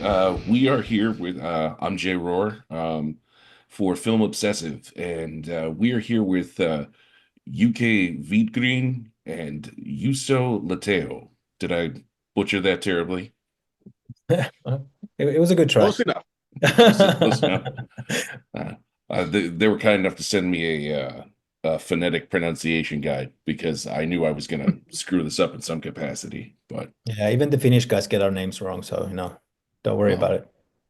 We are here with I'm Jay Rohr for Film Obsessive, and we are here with Jukka Vidgren and Juuso Laatio. Did I butcher that terribly? It was a good try. Close enough. Close enough. Uh, they were kind enough to send me a phonetic pronunciation guide because I knew I was going to screw this up in some capacity. But Yeah, even the Finnish guys get our names wrong, so don't worry oh, about it.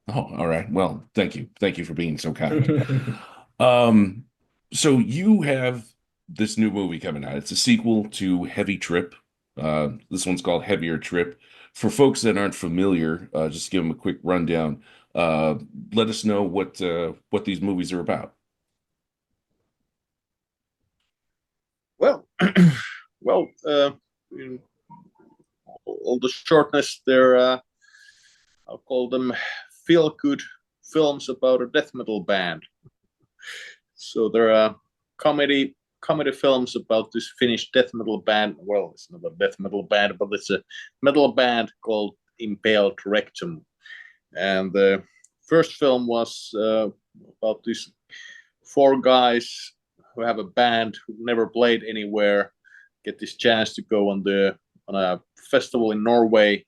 all right. Well, thank you for being so kind. Um, so you have this new movie coming out. It's a sequel to Heavy Trip. This one's called Heavier Trip. For folks that aren't familiar, just give them a quick rundown. Uh, Let us know what these movies are about. Well, well, in all the shortness, I'll call them feel-good films about a death metal band. So there are comedy films about this Finnish death metal band. Well, it's not a death metal band, but it's a metal band called Impaled Rectum. And the first film was about these four guys who have a band who never played anywhere get this chance to go on a festival in Norway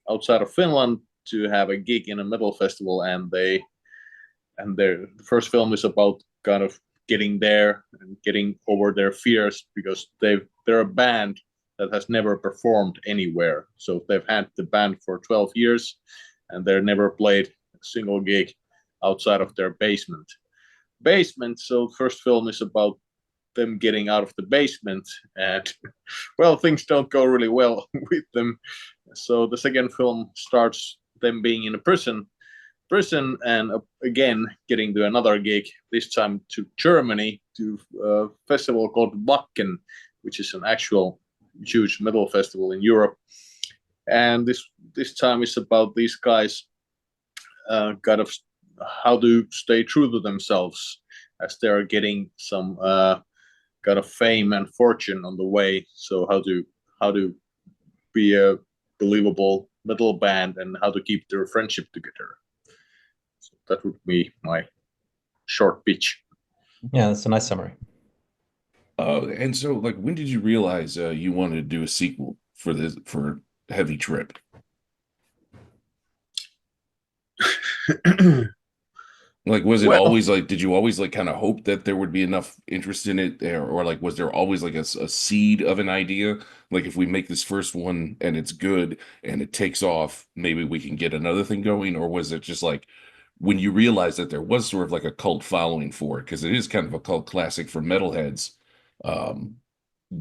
outside of Finland to have a gig in a metal festival, and the first film is about kind of getting there and getting over their fears because they're a band that has never performed anywhere. So they've had the band for 12 years and they've never played a single gig outside of their basement. So first film is about them getting out of the basement, and well, things don't go really well with them. So the second film starts them being in a prison and again getting to another gig, this time to Germany, to a festival called Wacken, which is an actual huge metal festival in Europe. And this time is about these guys kind of how to stay true to themselves as they are getting some kind of fame and fortune on the way. So how to be a believable metal band and how to keep their friendship together. So that would be my short pitch. Yeah, that's a nice summary. And so, like, when did you realize you wanted to do a sequel for Heavy Trip? Like, was it Well, always like, did you always like kind of hope that there would be enough interest in it there, or like, was there always like a seed of an idea? Like, if we make this first one and it's good and it takes off, maybe we can get another thing going, or was it just like when you realized that there was sort of like a cult following for it, because it is kind of a cult classic for metalheads. Um,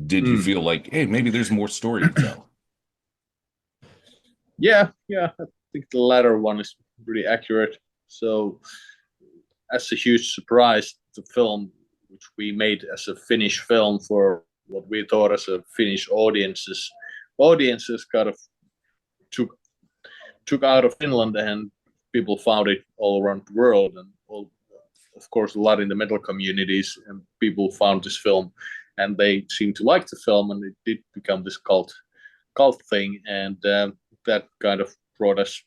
did you mm, feel like, hey, maybe there's more story to tell? yeah, I think the latter one is pretty accurate. So, as a huge surprise, the film, which we made as a Finnish film for what we thought as a Finnish audiences kind of took took out of Finland, and people found it all around the world, and all, of course, a lot in the metal communities, and people found this film, and they seemed to like the film, and it did become this cult thing, and that kind of brought us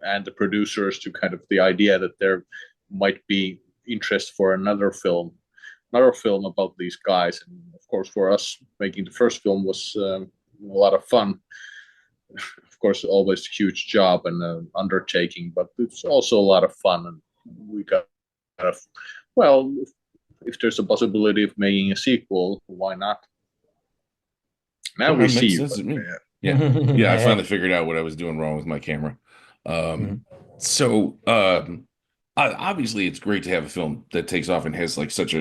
and the producers to kind of the idea that there might be interest for another film about these guys, and of course, for us, making the first film was a lot of fun. Of course, always a huge job and undertaking, but it's also a lot of fun. And we got kind of, well, if there's a possibility of making a sequel, why not? Now we That see makes you, sense but to me. Yeah, I finally Hey. figured out what I was doing wrong with my camera. Um, Mhm. so obviously it's great to have a film that takes off and has like such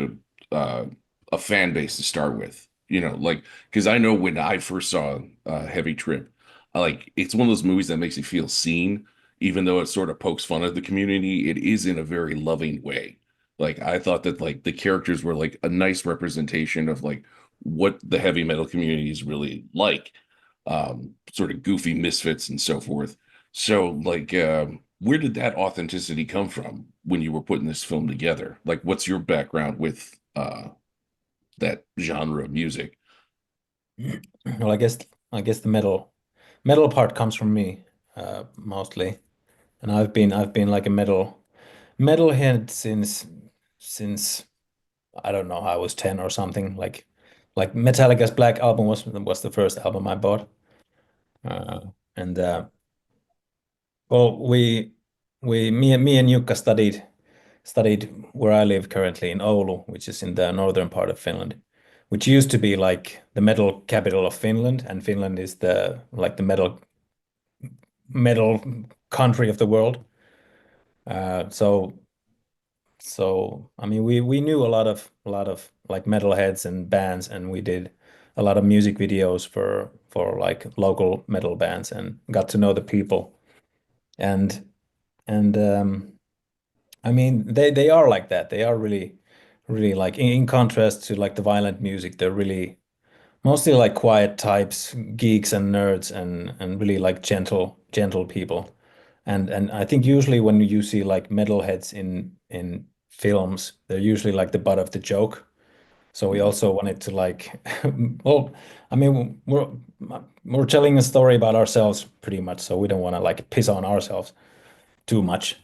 uh, a fan base to start with. You know, like because I know when I first saw Heavy Trip, like it's one of those movies that makes you feel seen, even though it sort of pokes fun at the community. It is in a very loving way. Like I thought that like the characters were like a nice representation of like what the heavy metal community is really like, sort of goofy misfits and so forth. So, like, where did that authenticity come from when you were putting this film together? Like, what's your background with that genre of music? Well, I guess the metal part comes from me, mostly. and I've been like a metalhead since I don't know, I was 10 or something. Like Metallica's Black Album was the first album I bought. Uh, and well, me and Jukka studied where I live currently in Oulu, which is in the northern part of Finland, which used to be like the metal capital of Finland, and Finland is the like the metal country of the world. So I mean we knew a lot of like metalheads and bands, and we did a lot of music videos for like local metal bands and got to know the people. And I mean they are like that. They are really like in contrast to like the violent music, they're really mostly like quiet types, geeks and nerds, and really like gentle people. And I think usually when you see like metalheads in films, they're usually like the butt of the joke. So we also wanted to like, well, I mean, we're telling a story about ourselves pretty much, so we don't want to like piss on ourselves too much.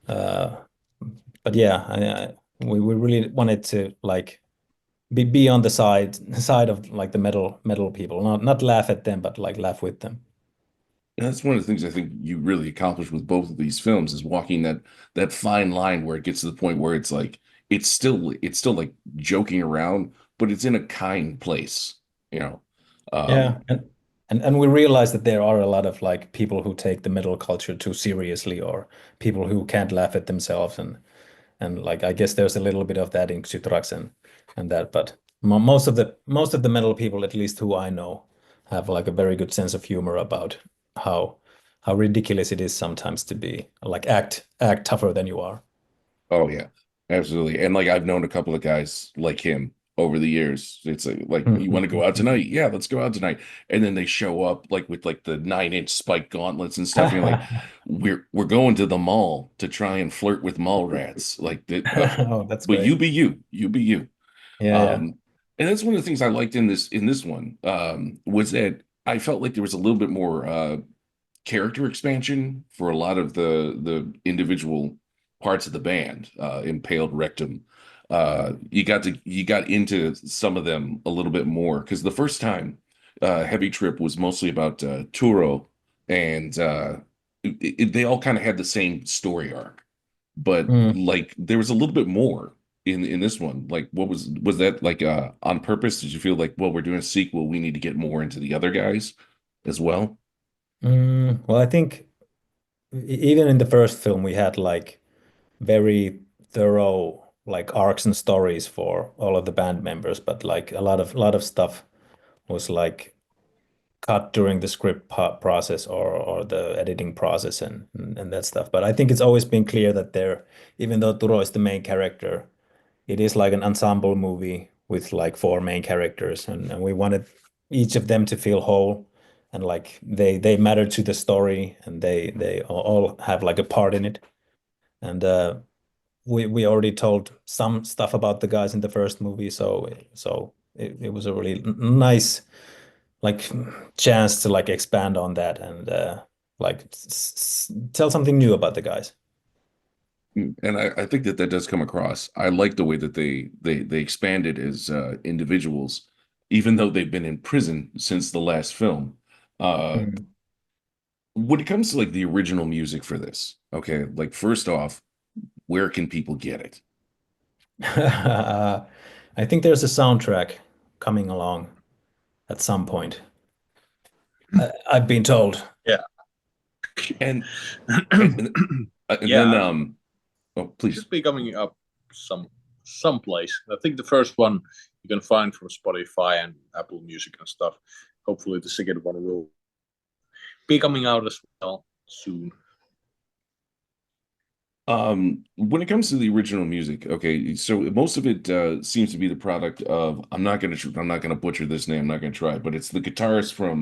Uh, but yeah, we really wanted to like be on the side of like the metal people, not laugh at them, but like laugh with them. And that's one of the things I think you really accomplished with both of these films is walking that fine line where it gets to the point where it's like it's still like joking around, but it's in a kind place, you know. Yeah, Um, and we realize that there are a lot of like people who take the metal culture too seriously, or people who can't laugh at themselves, and like I guess there's a little bit of that in Xytrax and that, but most of the metal people, at least who I know, have like a very good sense of humor about how how ridiculous it is sometimes to be like act tougher than you are. Oh yeah, absolutely. And like I've known a couple of guys like him over the years. It's like you want to go out tonight? Yeah, let's go out tonight. And then they show up like with like the 9-inch spike gauntlets and stuff. And you're like, we're going to the mall to try and flirt with mall rats. Like that, Oh, that's but great. you be you. Yeah, yeah. Um, and that's one of the things I liked in this one was that I felt like there was a little bit more character expansion for a lot of the individual parts of the band. Impaled Rectum. You got into some of them a little bit more because the first time Heavy Trip was mostly about Turo, and they all kind of had the same story arc, but Mm. like there was a little bit more in this one. Like, what was that like on purpose? Did you feel like, well, we're doing a sequel, we need to get more into the other guys as well? Well, I think even in the first film, we had like very thorough like arcs and stories for all of the band members, but like a lot of stuff was like cut during the script process or the editing process and that stuff. But I think it's always been clear that there, even though Turo is the main character, it is like an ensemble movie with like four main characters, and we wanted each of them to feel whole and like they matter to the story, and they all have like a part in it. And we already told some stuff about the guys in the first movie, so it was a really nice like chance to like expand on that and like tell something new about the guys. And I think that does come across. I like the way that they expanded as individuals, even though they've been in prison since the last film. Uh, Mm. when it comes to like the original music for this, okay, like first off, where can people get it? I think there's a soundtrack coming along at some point. I've been told. Yeah. And and, and then Yeah, oh please. should be coming up someplace. I think the first one you can find from Spotify and Apple Music and stuff. Hopefully, the second one will be coming out as well soon. When it comes to the original music, okay, so most of it seems to be the product of I'm not gonna butcher this name, I'm not gonna try, but it's the guitarist from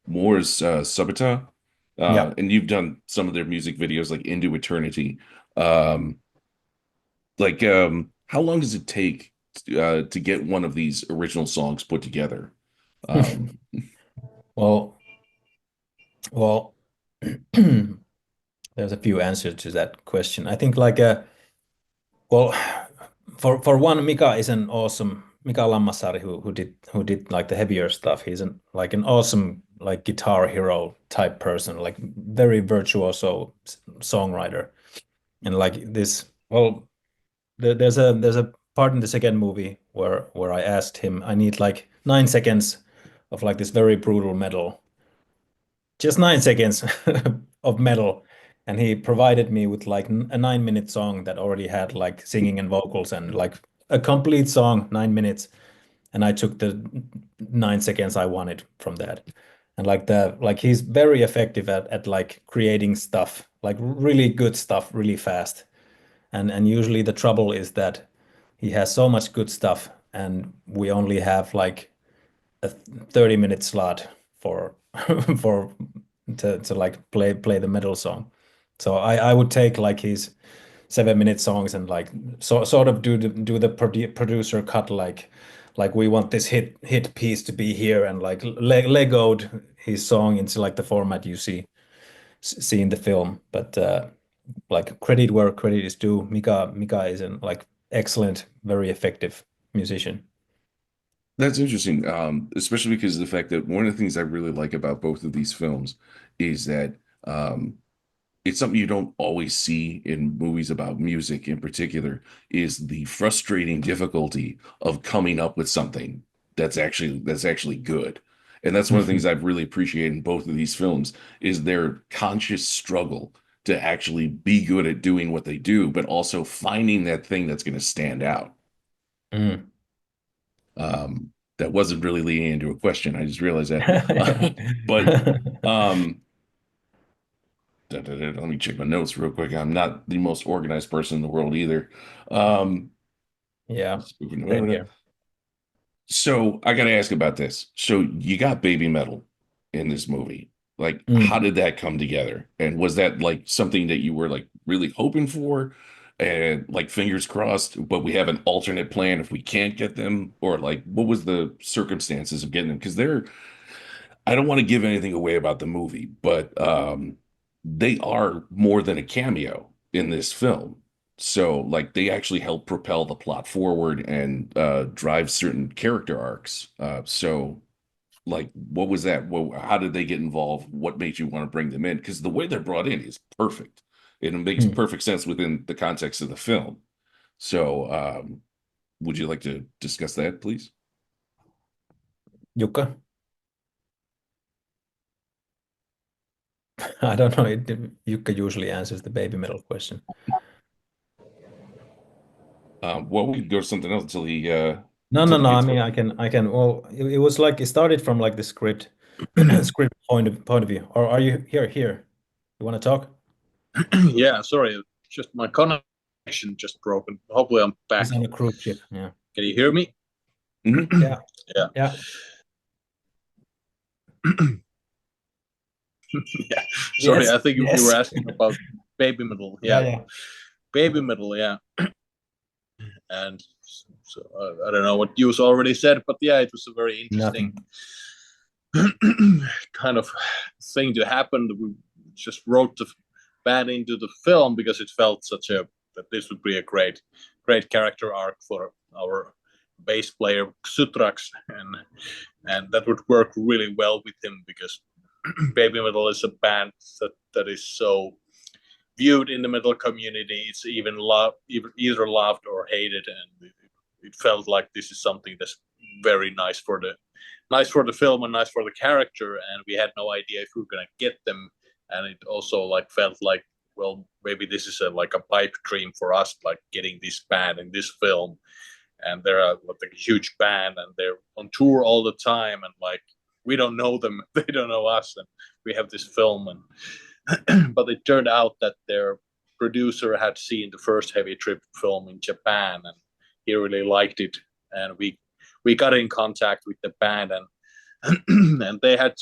Moore's Subita. Yeah. And you've done some of their music videos like Into Eternity. Um, like how long does it take to get one of these original songs put together? Um, Well, well, there's a few answers to that question. I think like well, for one, Mika is an awesome Mika Lammassaari who did like the heavier stuff. He's an awesome like guitar hero type person, like very virtuoso songwriter. And like this, well, there's a part in the second movie where I asked him, I need like 9 seconds of like this very brutal metal, just 9 seconds of metal, and he provided me with like a 9 minute song that already had like singing and vocals and like a complete song, 9 minutes, and I took the 9 seconds I wanted from that. And like he's very effective at like creating stuff, like really good stuff, really fast. And usually the trouble is that he has so much good stuff, and we only have like a 30-minute slot for for to like play the metal song. So I would take like his 7 minute songs and like sort of do the producer cut, like we want this hit piece to be here, and like legoed his song into like the format you see in the film. But like credit where credit is due. Mika is an like excellent, very effective musician. That's interesting, especially because of the fact that one of the things I really like about both of these films is that um, it's something you don't always see in movies about music in particular, is the frustrating difficulty of coming up with something that's actually good. And that's one of the things I've really appreciated in both of these films is their conscious struggle to actually be good at doing what they do, but also finding that thing that's going to stand out. Mm. That wasn't really leading into a question. I just realized that. But um, let me check my notes real quick. I'm not the most organized person in the world either. Um, Yeah, same here. so I got to ask about this. So you got baby metal in this movie. Like, how Mm. did that come together? And was that like something that you were like really hoping for? And like fingers crossed, but we have an alternate plan if we can't get them, or like what was the circumstances of getting them? Because I don't want to give anything away about the movie, but they are more than a cameo in this film. So, like, they actually help propel the plot forward and drive certain character arcs. So, like, what was that? How did they get involved? What made you want to bring them in? Because the way they're brought in is perfect. It makes Mm. perfect sense within the context of the film. So, would you like to discuss that, please? Jukka? I don't know. Jukka usually answers the baby metal question. Well, we can go to something else until he No, no, until he no. I gets mean, one. I can. Well, it was like it started from like the script, script point of view. Or are you here? Here, you want to talk? Yeah, sorry, just my connection just broken. Hopefully, I'm He's back. on a cruise ship. Yeah, Can you hear me? Mhm. yeah, Yeah. yeah. Yeah. Sorry, Yes, I think you were yes. asking about baby metal. Yeah, Yeah, yeah. baby metal. Yeah, and so I don't know what you already said, but yeah, it was a very interesting Nothing. kind of thing to happen. We just wrote the band into the film because it felt such a that this would be a great character arc for our bass player Sutrax, and that would work really well with him because Baby Metal is a band that is so viewed in the metal community. It's even either loved or hated, and it felt like this is something that's very nice for the film and nice for the character. And we had no idea if we were gonna get them, and it also like felt like, well, maybe this is like a pipe dream for us, like getting this band in this film. And they're like a huge band, and they're on tour all the time, and like we don't know them, they don't know us, and we have this film. And but it turned out that their producer had seen the first Heavy Trip film in Japan, and he really liked it. And we got in contact with the band, and and they had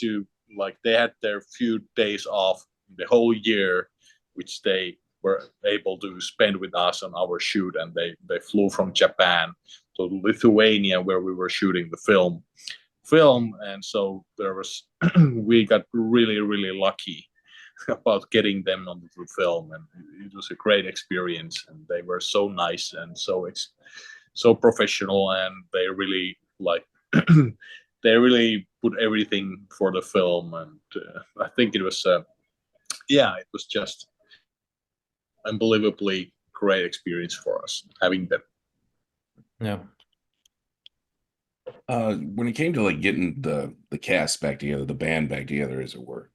their few days off the whole year, which they were able to spend with us on our shoot. And they flew from Japan to Lithuania where we were shooting the film. And so there was we got really lucky about getting them onto the film, and it was a great experience. And they were so nice and so professional, and they really they really put everything for the film. And I think it was it was just unbelievably great experience for us having them. Yeah. When it came to like getting the cast back together, the band back together, as it were,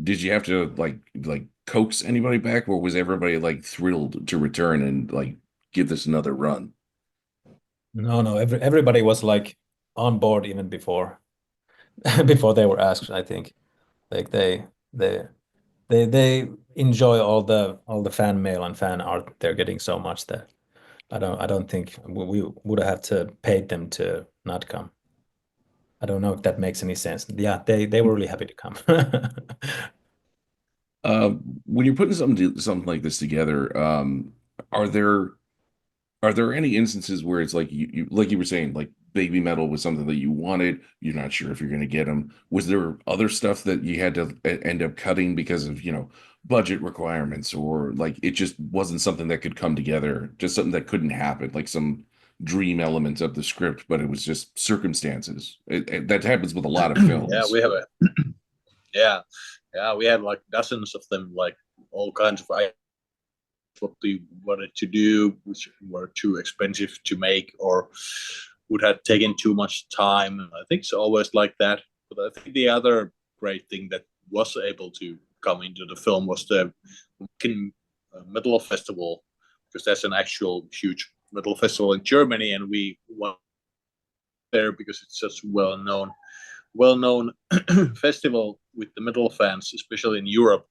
did you have to like coax anybody back, or was everybody like thrilled to return and like give this another run? No, everybody was like on board even before before they were asked, I think. Like they they enjoy all the fan mail and fan art they're getting so much that I don't think we would have to pay them to not come. I don't know if that makes any sense. Yeah, they were really happy to come. Uh, when you're putting something like this together, are there are there any instances where it's like you like you were saying, like baby metal was something that you wanted, you're not sure if you're going to get them? Was there other stuff that you had to end up cutting because of, budget requirements, or like it just wasn't something that could come together, just something that couldn't happen, like some dream elements of the script, but it was just circumstances. That happens with a lot of Yeah, films. we have a we had like dozens of them, like all kinds of what we wanted to do, which were too expensive to make or would have taken too much time. I think it's always like that. But I think the other great thing that was able to come into the film was the Metal Festival, because that's an actual huge metal festival in Germany, and we went there because it's such well-known festival with the metal fans, especially in Europe.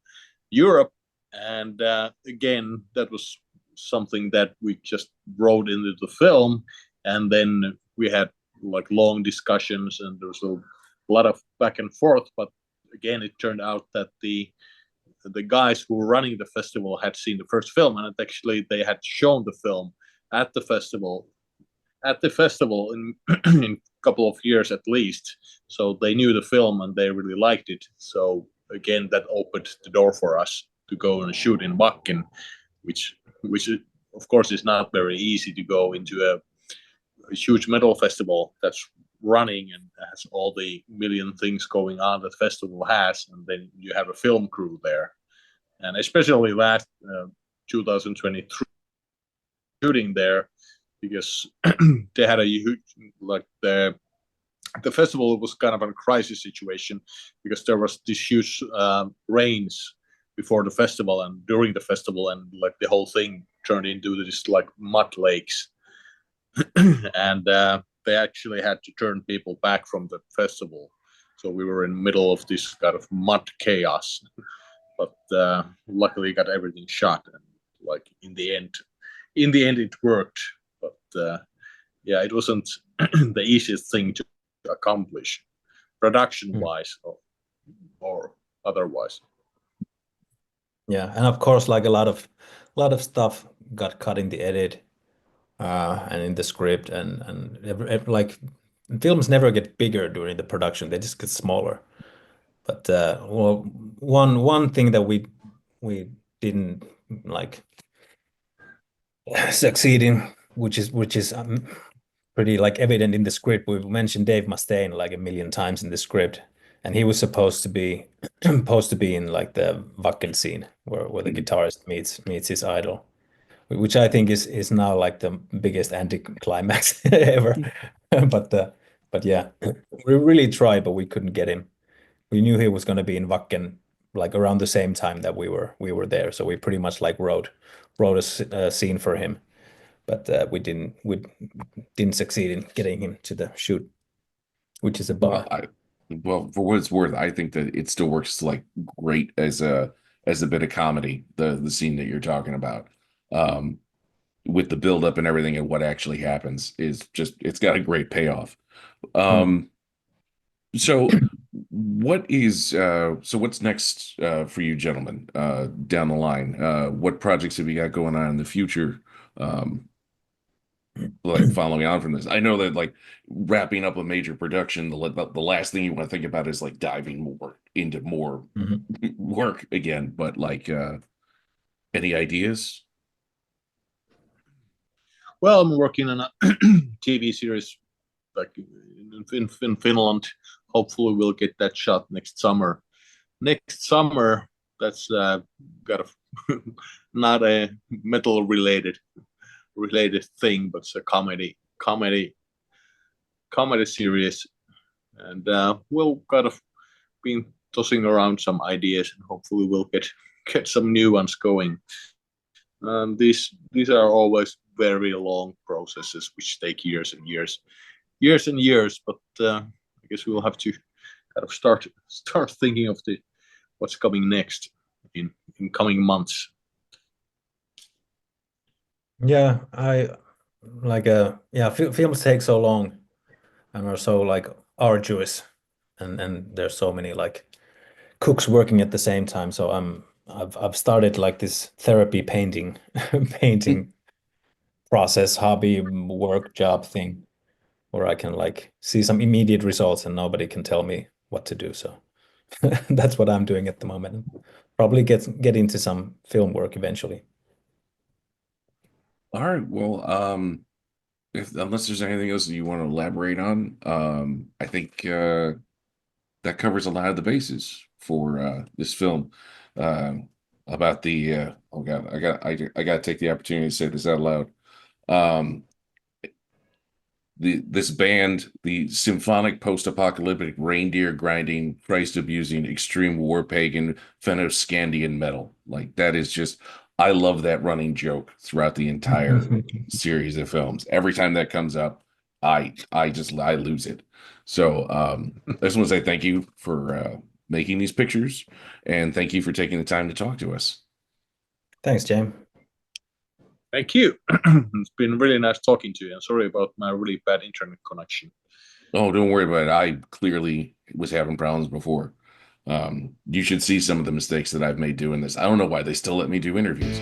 And again, that was something that we just wrote into the film, and then we had like long discussions, and there was a lot of back and forth. But again, it turned out that the guys who were running the festival had seen the first film, and actually they had shown the film at the festival in in a couple of years at least. So they knew the film and they really liked it. So again, that opened the door for us to go and shoot in Wacken, which of course is not very easy to go into a huge metal festival that's running and has all the million things going on that festival has, and then you have a film crew there. And especially last 2023 shooting there, because they had a huge, like the festival was kind of a crisis situation, because there was this huge rains before the festival and during the festival, and like the whole thing turned into this like mud lakes. And they actually had to turn people back from the festival, so we were in the middle of this kind of mud chaos. But luckily got everything shot, and like in the end it worked. But yeah, it wasn't the easiest thing to accomplish production wise or otherwise. Yeah, and of course, like a lot of stuff got cut in the edit and in the script, and like films never get bigger during the production; they just get smaller. But well, one thing that we didn't like succeed in, which is pretty like evident in the script. We've mentioned Dave Mustaine like a million times in the script, and he was supposed to be supposed to be in like the Wacken scene where the guitarist meets his idol, which I think is now like the biggest anticlimax ever. But but yeah, we really tried, but we couldn't get him. We knew he was going to be in Wacken like around the same time that we were there, so we pretty much like wrote a scene for him, but we didn't succeed in getting him to the shoot, which is a Well, bummer. well, for what it's worth, I think that it still works like great as a bit of comedy, the scene that you're talking about. Um, with the build up and everything and what actually happens is just it's got a great payoff. Hmm. So what's next for you gentlemen down the line? What projects have you got going on in the future? Um, like following on from this. I know that like wrapping up a major production, the last thing you want to think about is like diving more into more work again. But like, any ideas? Well, I'm working on a TV series like in Finland. Hopefully, we'll get that shot next summer. Next summer, that's got a not a metal related thing, but it's a comedy series, and we'll kind of been tossing around some ideas, and hopefully we'll get some new ones going. These are always very long processes which take years and years. But I guess we'll have to kind of start thinking of what's coming next in coming months. Yeah, I like films take so long and are so like arduous, and there's so many like cooks working at the same time. So I've started like this therapy painting painting process, hobby, work, job thing where I can like see some immediate results and nobody can tell me what to do. So that's what I'm doing at the moment. Probably get into some film work eventually. All right. Well, if unless there's anything else that you want to elaborate on, I think that covers a lot of the bases for this film. Uh, about the oh god, I got to take the opportunity to say this out loud. Um, this band, the symphonic post-apocalyptic reindeer grinding, Christ abusing, extreme war pagan Fennoscandian metal. Like that is just, I love that running joke throughout the entire series of films. Every time that comes up, I lose it. So I just want to say thank you for making these pictures, and thank you for taking the time to talk to us. Thanks, James. Thank you. It's been really nice talking to you. And sorry about my really bad internet connection. Oh, don't worry about it. I clearly was having problems before. You should see some of the mistakes that I've made doing this. I don't know why they still let me do interviews.